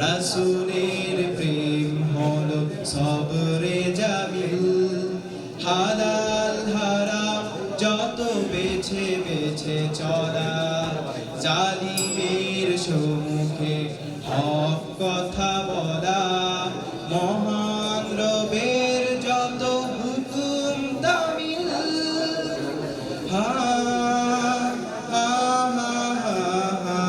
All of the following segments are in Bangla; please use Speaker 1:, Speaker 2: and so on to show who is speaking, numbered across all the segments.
Speaker 1: রাসূলের প্রেম হলো সবরে জামিল হালাল হারাম যত বেছে বেছে চলা জালিমের সম্মুখে হক কথা বলা মহান রবের যত হুকুম তামিল হা হা হা হা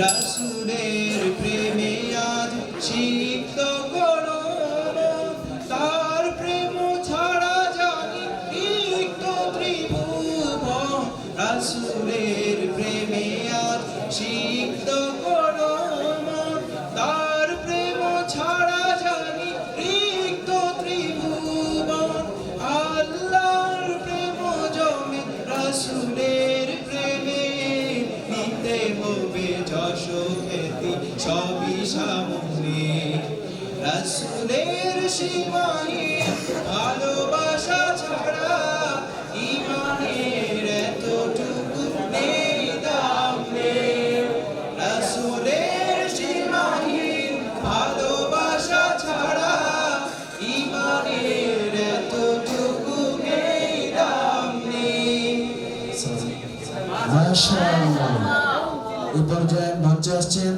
Speaker 1: রাসূলের প্রেমে আজ সিক্ত করো তার প্রেম ছাড়া জানি রিক্ত ত্রিভুবন রাসূলের প্রেমে আজ সিক্ত করো তার প্রেম ছাড়া জানি রিক্ত ত্রিভুবন আল্লাহর প্রেম জমে রাসূলের প্রেমে নিতে হবে যশ খ্যাতি সবই সামনে রাসূলের সীমাহীন ভালোবাসা ছাড়া ঈমানের এতটুকু নেই দাম নেই রাসূলের সীমাহীন ভালোবাসা ছাড়া ঈমানের এতটুকু নেই দাম নেই।
Speaker 2: মাশাআল্লাহ। এই পর্যায়ে মঞ্চে আসছেন